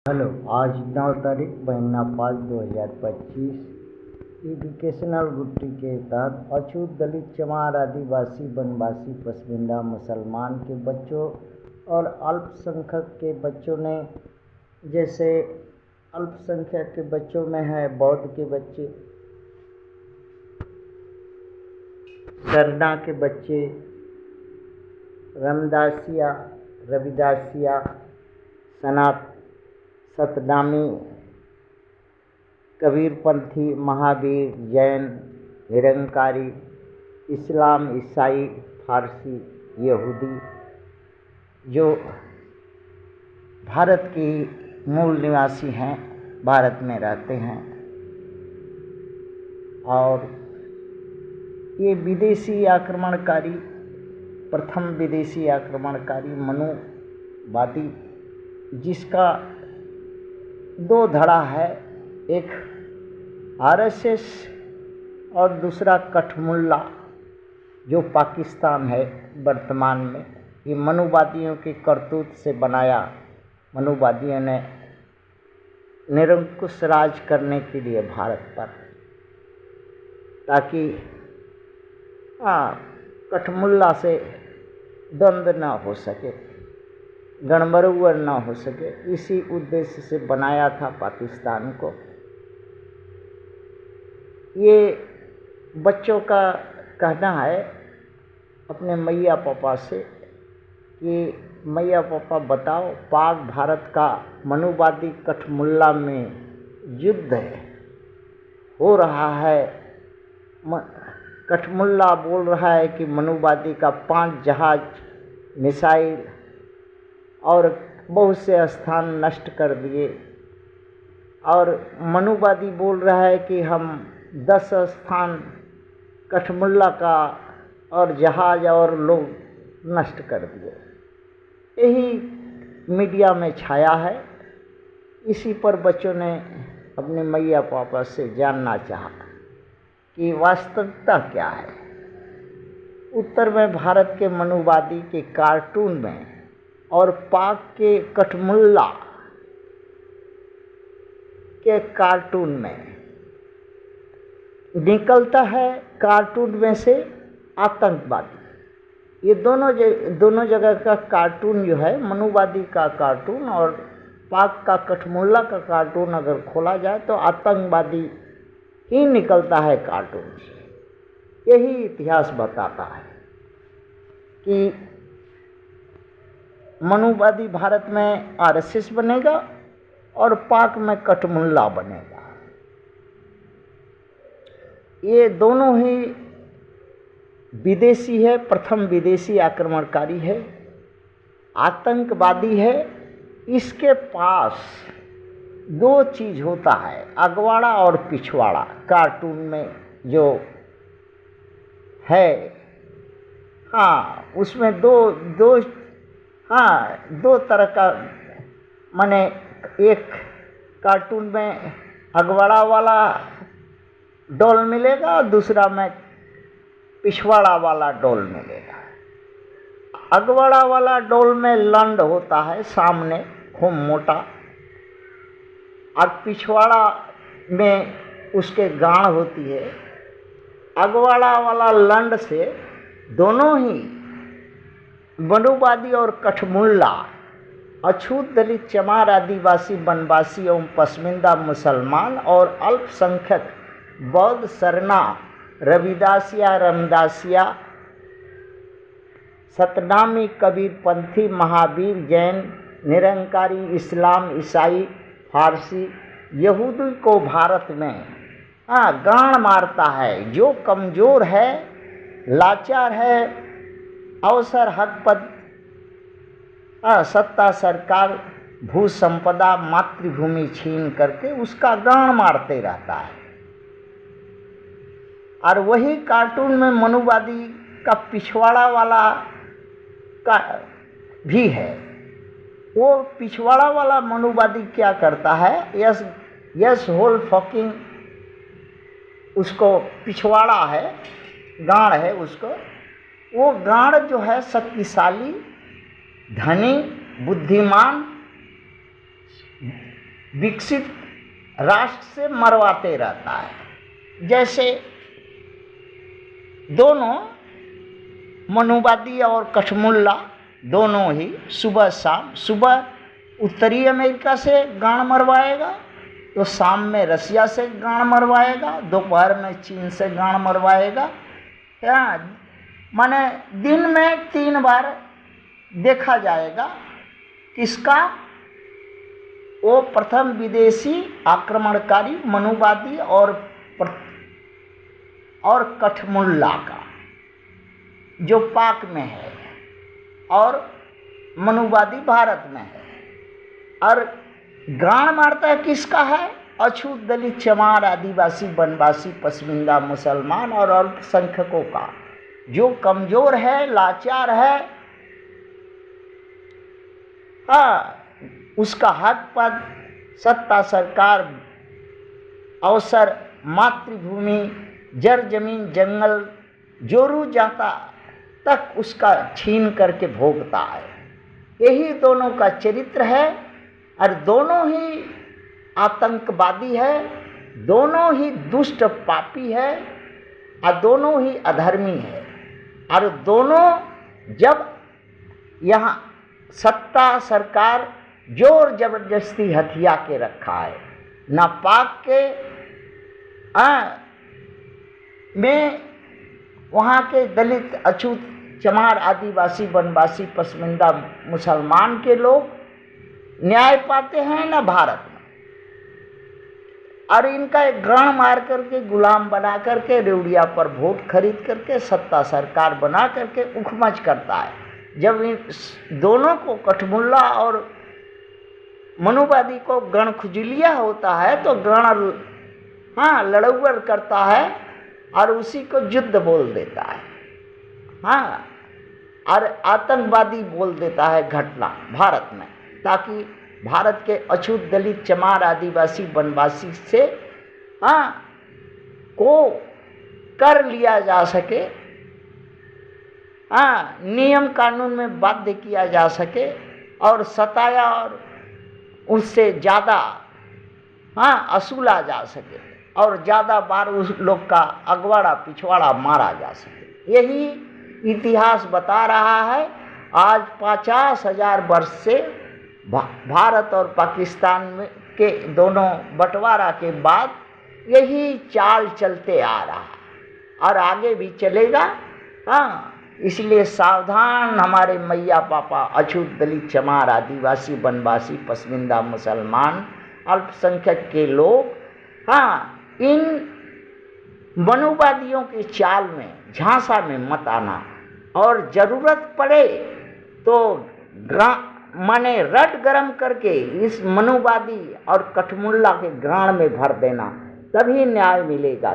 Hello, आज 9 तारीख महीना 5 2025 एजुकेशनल गुट्टी के तहत अछूत दलित चमार आदिवासी वनवासी पसमानदा मुसलमान के बच्चों और अल्पसंख्यक के बच्चों ने, जैसे अल्पसंख्यक के बच्चों में है बौद्ध के बच्चे, सरना के बच्चे, रामदासिया, रविदासिया, सतनामी, कबीरपंथी, महावीर, जैन, निरंकारी, इस्लाम, ईसाई, फारसी, यहूदी, जो भारत की मूल निवासी हैं, भारत में रहते हैं। और ये विदेशी आक्रमणकारी, प्रथम विदेशी आक्रमणकारी मनुवादी, जिसका दो धड़ा है, एक आरएसएस और दूसरा कठमुल्ला जो पाकिस्तान है वर्तमान में। ये मनुवादियों के करतूत से बनाया, मनुवादियों ने निरंकुश राज करने के लिए भारत पर, ताकि कठमुल्ला से द्वंद्व न हो सके, गणबरुवर न हो सके, इसी उद्देश्य से बनाया था पाकिस्तान को। ये बच्चों का कहना है अपने मैया पापा से कि मैया पापा बताओ, पाक भारत का मनुवादी कठमुल्ला में युद्ध हो रहा है। कठमुल्ला बोल रहा है कि मनुवादी का 5 जहाज, मिसाइल और बहुत से स्थान नष्ट कर दिए, और मनुवादी बोल रहा है कि हम 10 स्थान कठमुल्ला का और जहाज और लोग नष्ट कर दिए। यही मीडिया में छाया है। इसी पर बच्चों ने अपने मैया पापा से जानना चाहा कि वास्तविकता क्या है। उत्तर में भारत के मनुवादी के कार्टून में और पाक के कठमुल्ला के कार्टून में निकलता है, कार्टून में से आतंकवादी। ये दोनों जगह का कार्टून जो है, मनुवादी का कार्टून और पाक का कठमुल्ला का कार्टून अगर खोला जाए तो आतंकवादी ही निकलता है कार्टून से। यही इतिहास बताता है कि मनुवादी भारत में आरएसएस बनेगा और पाक में कठमुल्ला बनेगा। ये दोनों ही विदेशी है, प्रथम विदेशी आक्रमणकारी है, आतंकवादी है। इसके पास 2 चीज़ होता है, अगवाड़ा और पिछवाड़ा। कार्टून में जो है, उसमें दो तरह का, माने एक कार्टून में अगवाड़ा वाला डॉल मिलेगा और दूसरा में पिछवाड़ा वाला डॉल मिलेगा। अगवाड़ा वाला डॉल में लंड होता है सामने खूब मोटा, और पिछवाड़ा में उसके गांड होती है। अगवाड़ा वाला लंड से दोनों ही मनुवादी और कठमुल्ला, अछूत दलित चमार आदिवासी वनवासी एवं पसमानदा मुसलमान और अल्पसंख्यक बौद्ध, सरना, रविदासिया, रामदासिया, सतनामी, कबीरपंथी, महावीर, जैन, निरंकारी, इस्लाम, ईसाई, फारसी, यहूदी को भारत में गांड मारता है। जो कमज़ोर है, लाचार है, अवसर, हक, पद, सत्ता, सरकार, भू संपदा, मातृभूमि छीन करके उसका गांड मारते रहता है। और वही कार्टून में मनुवादी का पिछवाड़ा वाला का भी है। वो पिछवाड़ा वाला मनुवादी क्या करता है, यस होल फकिंग, उसको पिछवाड़ा है, गांड है उसको। वो गांड जो है शक्तिशाली, धनी, बुद्धिमान, विकसित राष्ट्र से मरवाते रहता है। जैसे दोनों मनुवादी और कठमुल्ला दोनों ही सुबह शाम, सुबह उत्तरी अमेरिका से गांड मरवाएगा तो शाम में रसिया से गांड मरवाएगा, दोपहर में चीन से गांड मरवाएगा। माने दिन में 3 बार देखा जाएगा किसका, वो प्रथम विदेशी आक्रमणकारी मनुवादी और कठमुल्ला का जो पाक में है और मनुवादी भारत में है। और गांड मारता है किसका है, अछूत, दलित, चमार, आदिवासी, वनवासी, पसमिंदा, मुसलमान और अल्पसंख्यकों का, जो कमजोर है, लाचार है, उसका हक पद, सत्ता, सरकार, अवसर, मातृभूमि, जर जमीन, जंगल, जोरू जाता तक उसका छीन करके भोगता है। यही दोनों का चरित्र है और दोनों ही आतंकवादी है, दोनों ही दुष्ट पापी है और दोनों ही अधर्मी है। और दोनों जब यहाँ सत्ता सरकार जोर जबरदस्ती हथिया के रखा है, ना पाक के में वहाँ के दलित, अछूत, चमार, आदिवासी, वनवासी, पसमिंदा, मुसलमान के लोग न्याय पाते हैं, ना भारत में। और इनका एक गण मार करके, गुलाम बना करके, रेवड़िया पर वोट खरीद करके, सत्ता सरकार बना करके उखमच करता है। जब इन दोनों को, कठमुल्ला और मनुवादी को गण खुजलिया होता है तो गण लड़ौर करता है और उसी को युद्ध बोल देता है, और आतंकवादी बोल देता है घटना भारत में, ताकि भारत के अछूत, दलित, चमार, आदिवासी, वनवासी से को कर लिया जा सके, नियम कानून में बाध्य किया जा सके और सताया और उससे ज़्यादा असूला जा सके और ज़्यादा बार उस लोग का अगवाड़ा पिछवाड़ा मारा जा सके। यही इतिहास बता रहा है। आज 50,000 वर्ष से भारत और पाकिस्तान में के दोनों बंटवारा के बाद यही चाल चलते आ रहा है और आगे भी चलेगा। इसलिए सावधान हमारे मैया पापा, अछूत, दलित, चमार, आदिवासी, वनवासी, पसमिंदा, मुसलमान, अल्पसंख्यक के लोग इन मनुवादियों की चाल में, झांसा में मत आना। और ज़रूरत पड़े तो माने रट गरम करके इस मनुवादी और कठमुल्ला के गांड में भर देना, तभी न्याय मिलेगा।